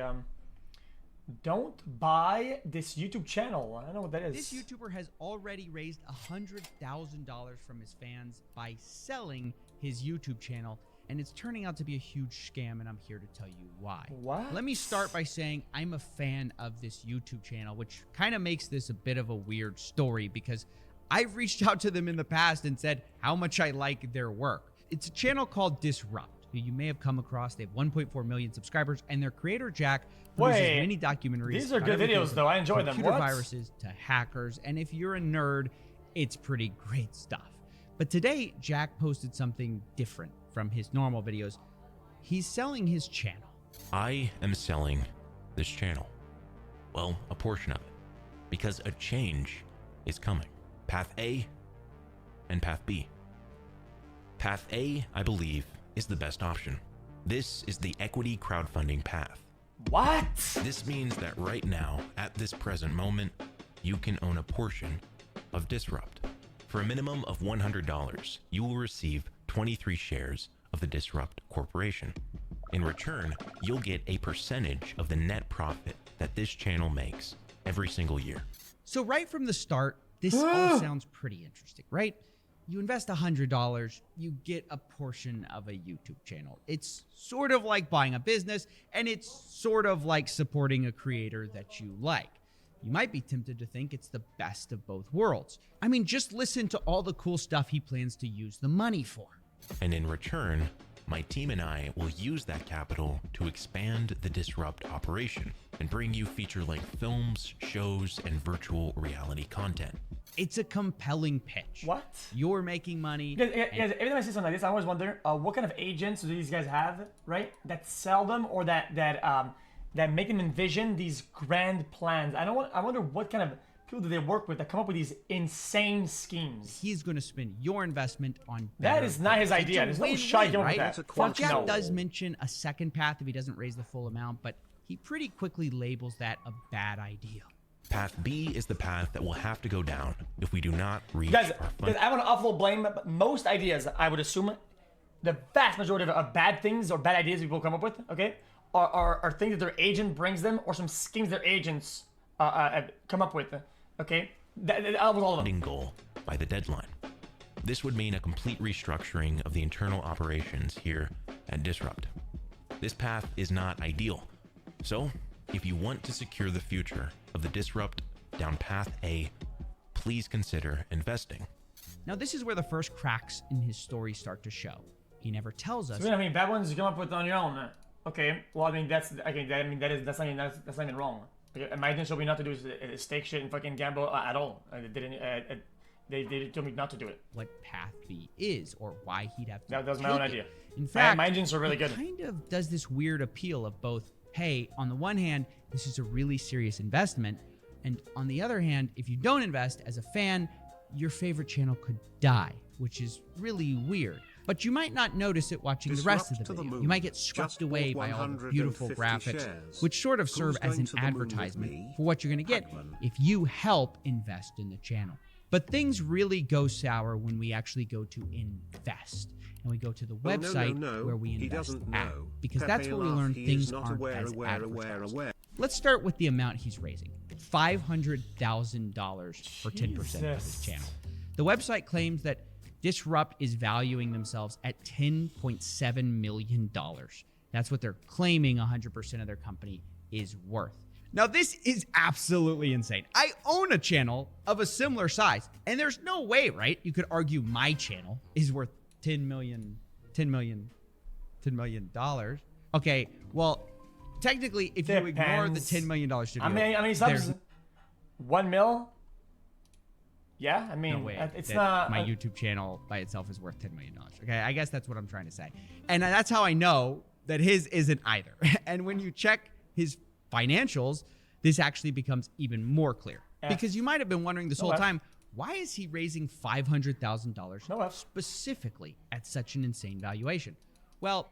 Um, don't buy this YouTube channel. I don't know what that is. This YouTuber has already raised $100,000 from his fans by selling his YouTube channel, and it's turning out to be a huge scam, and I'm here to tell you why. What? Let me start by saying I'm a fan of this YouTube channel, which kind of makes this a bit of a weird story because I've reached out to them in the past and said how much I like their work. It's a channel called Disrupt, who you may have come across. They have 1.4 million subscribers, and their creator, Jack, produces many documentaries. These are good videos, though. I enjoy them. Computer viruses to hackers, and if you're a nerd, it's pretty great stuff. But today, Jack posted something different from his normal videos. He's selling his channel. I am selling this channel. Well, a portion of it. Because a change is coming. Path A and Path B. Path A, I believe, is the best option. This is the equity crowdfunding path. What? This means that right now, at this present moment, you can own a portion of Disrupt. For a minimum of $100, you will receive 23 shares of the Disrupt Corporation. In return, you'll get a percentage of the net profit that this channel makes every single year. So right from the start, this all sounds pretty interesting, right? You invest $100, you get a portion of a YouTube channel. It's sort of like buying a business, and it's sort of like supporting a creator that you like. You might be tempted to think it's the best of both worlds. I mean, just listen to all the cool stuff he plans to use the money for. And in return, my team and I will use that capital to expand the Disrupt operation and bring you feature-length films, shows, and virtual reality content. It's a compelling pitch. What? You're making money. Guys, every time I see something like this, I always wonder what kind of agents do these guys have, right? That sell them or that make them envision these grand plans. I wonder what kind of people do they work with that come up with these insane schemes. He's going to spend your investment on that is not his idea. There's no shite going with that. Now, Jack does mention a second path if he doesn't raise the full amount, but he pretty quickly labels that a bad idea. Path B is the path that we'll have to go down if we do not reach guys, our funding. I want to offload blame, but most ideas, I would assume, the vast majority of bad things or bad ideas people come up with, okay, are things that their agent brings them or some schemes their agents come up with, okay? That was all of them. Goal by the deadline. This would mean a complete restructuring of the internal operations here at Disrupt. This path is not ideal. So, if you want to secure the future of the Disrupt down Path A, please consider investing. Now, this is where the first cracks in his story start to show. He never tells us. So, I mean, bad ones you come up with on your own. Okay, well, I mean, that's not even wrong. My intention will be not to do is stake shit and fucking gamble at all. They told me not to do it. What Path B is, or why he'd have to. That was my own idea. In fact, my engines are really good. It kind of does this weird appeal of both. Hey, on the one hand, this is a really serious investment, and on the other hand, if you don't invest as a fan, your favorite channel could die, which is really weird. But you might not notice it watching the rest of the video. You might get swept away by all the beautiful graphics, which sort of serve as an advertisement for what you're going to get if you help invest in the channel. But things really go sour when we actually go to invest. And we go to the website where we invest at. Because that's where we learn things aren't as advertised. Let's start with the amount he's raising. $500,000 for 10% of his channel. The website claims that Disrupt is valuing themselves at $10.7 million. That's what they're claiming 100% of their company is worth. Now, this is absolutely insane. I own a channel of a similar size, and there's no way, right? You could argue my channel is worth $10 million. Okay, well, technically, if you ignore the $10 million studio, I mean, subs, 1 mil. Yeah, I mean, no way it's not. My YouTube channel by itself is worth $10 million. Okay, I guess that's what I'm trying to say, and that's how I know that his isn't either. And when you check his financials, this actually becomes even more clear. Because you might have been wondering this whole time, why is he raising $500,000 specifically at such an insane valuation? Well,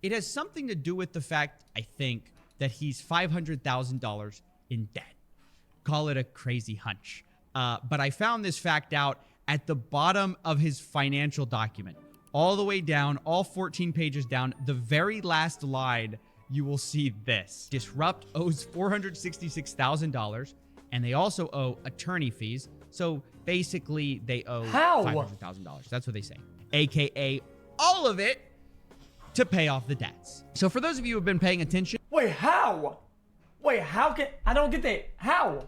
it has something to do with the fact, I think, that he's $500,000 in debt. Call it a crazy hunch. But I found this fact out at the bottom of his financial document. All the way down, all 14 pages down, the very last line you will see this. Disrupt owes $466,000, and they also owe attorney fees. So basically, they owe $500,000. That's what they say. AKA all of it to pay off the debts. So for those of you who have been paying attention, Wait, how? Wait, how can I don't get that? How?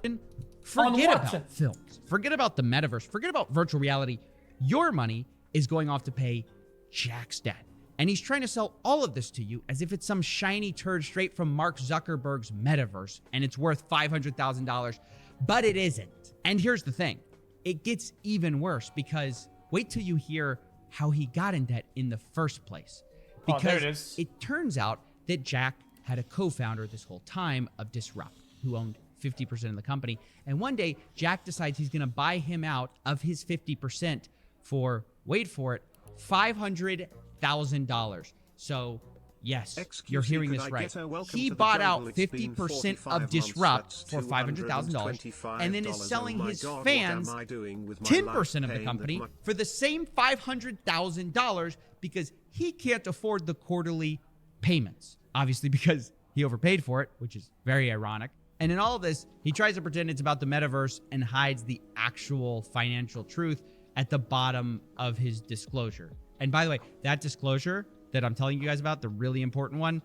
forget about films, forget about the metaverse, forget about virtual reality. Your money is going off to pay Jack's debt. And he's trying to sell all of this to you as if it's some shiny turd straight from Mark Zuckerberg's metaverse and it's worth $500,000, but it isn't. And here's the thing. It gets even worse because wait till you hear how he got in debt in the first place. Because it turns out that Jack had a co-founder this whole time of Disrupt who owned 50% of the company. And one day, Jack decides he's going to buy him out of his 50% for, wait for it, $500,000. So, yes, XQC, you're hearing this right. He bought out 50% of Disrupt for $500,000 and then is selling his fans 10% of the company for the same $500,000 because he can't afford the quarterly payments. Obviously, because he overpaid for it, which is very ironic. And in all of this, he tries to pretend it's about the metaverse and hides the actual financial truth at the bottom of his disclosure. And by the way, that disclosure that I'm telling you guys about, the really important one,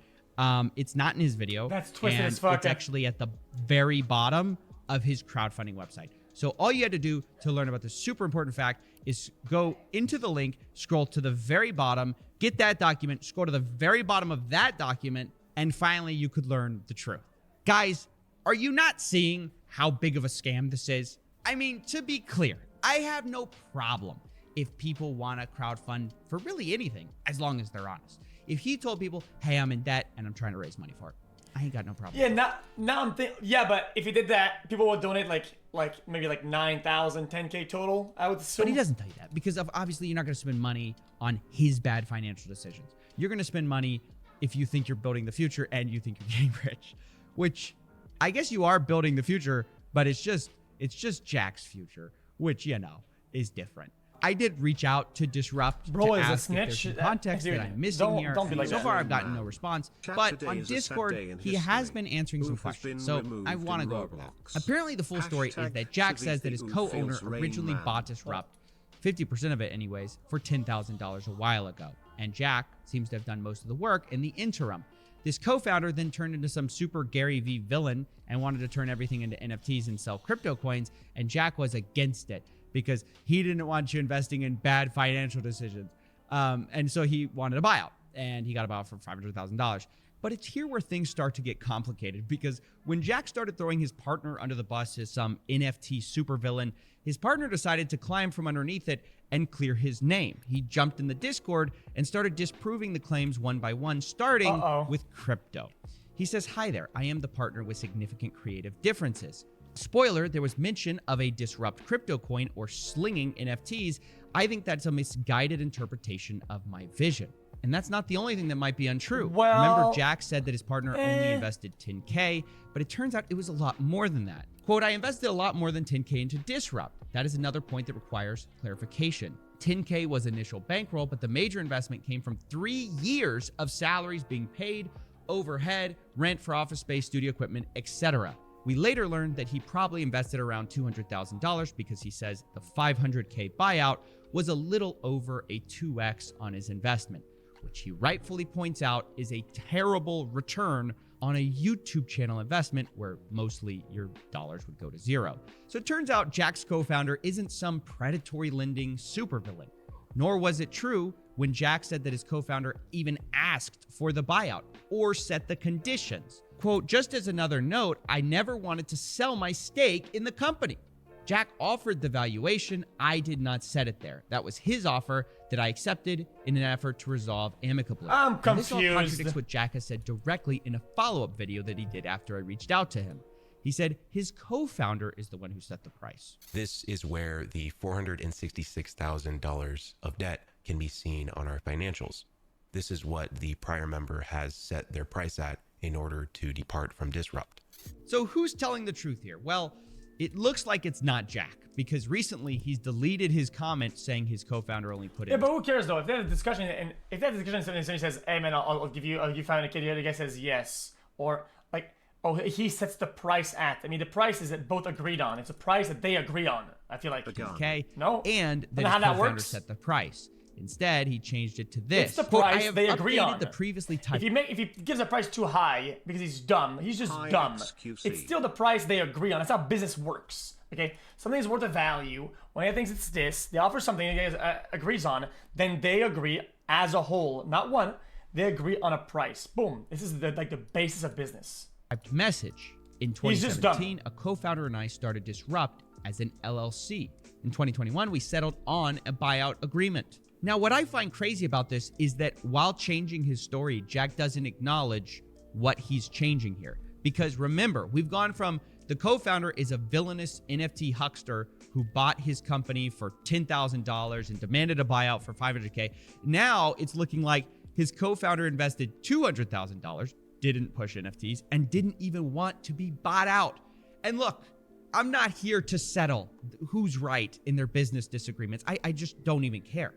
it's not in his video. That's twisted as fuck. It's actually at the very bottom of his crowdfunding website. So all you had to do to learn about this super important fact is go into the link, scroll to the very bottom, get that document, scroll to the very bottom of that document, and finally you could learn the truth. Guys, are you not seeing how big of a scam this is? I mean, to be clear, I have no problem if people want to crowdfund for really anything, as long as they're honest. If he told people, hey, I'm in debt and I'm trying to raise money for it, I ain't got no problem. Yeah, now I'm thinking, yeah, but if he did that, people would donate like maybe like 9,000, 10K total, I would assume. But he doesn't tell you that because obviously you're not going to spend money on his bad financial decisions. You're going to spend money if you think you're building the future and you think you're getting rich, which I guess you are building the future, but it's just Jack's future, which, you know, is different. I did reach out to Disrupt to ask if there's some context that I'm missing here. So far, I've gotten no response. But on Discord, he has been answering some questions. So I want to go over that. Apparently, the full story is that Jack says that his co-owner originally bought Disrupt, 50% of it anyways, for $10,000 a while ago. And Jack seems to have done most of the work in the interim. This co-founder then turned into some super Gary V villain and wanted to turn everything into NFTs and sell crypto coins. And Jack was against it, because he didn't want you investing in bad financial decisions. And so he wanted a buyout, and he got a buyout for $500,000. But it's here where things start to get complicated, because when Jack started throwing his partner under the bus as some NFT supervillain, his partner decided to climb from underneath it and clear his name. He jumped in the Discord and started disproving the claims one by one, starting with crypto. He says, "Hi there, I am the partner with significant creative differences. Spoiler, there was mention of a Disrupt crypto coin or slinging NFTs. I think that's a misguided interpretation of my vision." And that's not the only thing that might be untrue. Well, remember, Jack said that his partner only invested 10K, but it turns out it was a lot more than that. Quote, "I invested a lot more than 10K into Disrupt. That is another point that requires clarification. 10K was initial bankroll, but the major investment came from 3 years of salaries being paid, overhead, rent for office space, studio equipment, etc. We later learned that he probably invested around $200,000 because he says the 500K buyout was a little over a 2x on his investment, which he rightfully points out is a terrible return on a YouTube channel investment where mostly your dollars would go to zero. So it turns out Jack's co-founder isn't some predatory lending supervillain, nor was it true when Jack said that his co-founder even asked for the buyout or set the conditions. Quote, "Just as another note, I never wanted to sell my stake in the company. Jack offered the valuation. I did not set it there. That was his offer that I accepted in an effort to resolve amicably." I'm And this all confused. contradicts what Jack has said directly in a follow-up video that he did after I reached out to him. He said his co-founder is the one who set the price. This is where the $466,000 of debt can be seen on our financials. This is what the prior member has set their price at in order to depart from Disrupt. So who's telling the truth here? Well, It looks like it's not Jack, because recently he's deleted his comment saying his co-founder only put in. Yeah, but who cares though? If they have a discussion and if they have a discussion and somebody says, "Hey man, I'll give you 500K," the other guy says yes, or like, oh, he sets the price at. I mean, the price is that both agreed on. It's a price that they agree on. I feel like. Okay. No. And then how his that co-founder works? set the price. Instead, he changed it to this. It's the Quote, price I have they agree updated on. the previously typed. If he gives a price too high because he's dumb, he's just dumb. XQC. It's still the price they agree on. That's how business works. Okay, something's worth a value. One guy thinks it's this. They offer something the guy agrees on. Then they agree as a whole, not one. They agree on a price. Boom. This is the basis of business. Message. In He's just dumb. 2017, a co-founder and I started Disrupt as an LLC. In 2021, we settled on a buyout agreement. Now, what I find crazy about this is that while changing his story, Jack doesn't acknowledge what he's changing here. Because remember, we've gone from the co-founder is a villainous NFT huckster who bought his company for $10,000 and demanded a buyout for $500K. Now it's looking like his co-founder invested $200,000, didn't push NFTs, and didn't even want to be bought out. And look, I'm not here to settle who's right in their business disagreements. I just don't even care.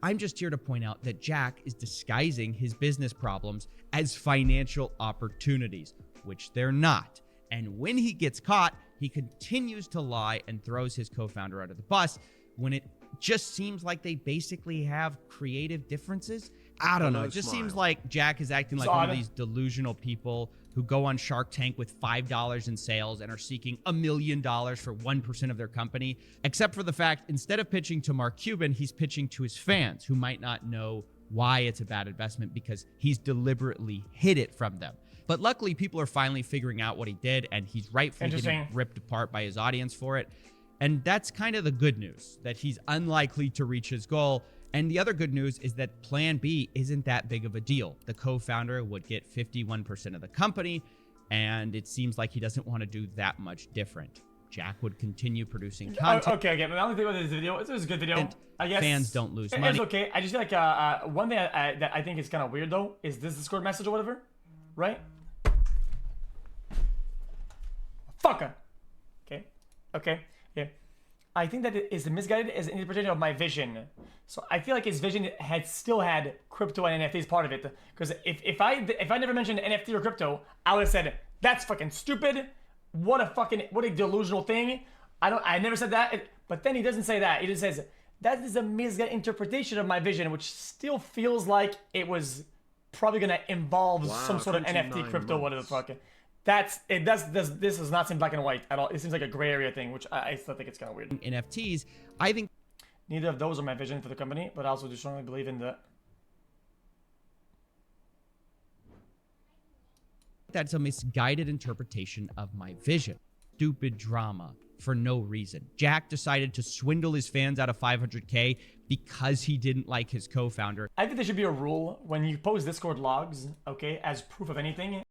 I'm just here to point out that Jack is disguising his business problems as financial opportunities, which they're not. And when he gets caught, he continues to lie and throws his co-founder under the bus when it just seems like they basically have creative differences. I don't know. It just seems like Jack is acting like one of these delusional people who go on Shark Tank with $5 in sales and are seeking $1 million for 1% of their company. Except for the fact, instead of pitching to Mark Cuban, he's pitching to his fans who might not know why it's a bad investment because he's deliberately hid it from them. But luckily, people are finally figuring out what he did, and he's rightfully getting ripped apart by his audience for it. And that's kind of the good news, that he's unlikely to reach his goal. And the other good news is that Plan B isn't that big of a deal. The co-founder would get 51% of the company, and it seems like he doesn't want to do that much different. Jack would continue producing content. Okay. But the only thing about this video, it was a good video. I guess fans don't lose money. It's okay. I just feel like one thing that I think is kind of weird though is this Discord message or whatever, right? Fucker. Okay. Yeah. I think that it is misguided as an interpretation of my vision. So I feel like his vision still had crypto and NFTs part of it. Because if I never mentioned NFT or crypto, I would have said that's fucking stupid. What a delusional thing. I never said that. But then he doesn't say that. He just says that is a misguided interpretation of my vision, which still feels like it was probably gonna involve some sort of NFT, crypto, whatever the fuck. This does not seem black and white at all. It seems like a gray area thing, which I still think it's kind of weird. NFTs, I think neither of those are my vision for the company, but I also do strongly believe in the. That's a misguided interpretation of my vision. Stupid drama for no reason. Jack decided to swindle his fans out of $500K because he didn't like his co-founder. I think there should be a rule when you post Discord logs, okay, as proof of anything.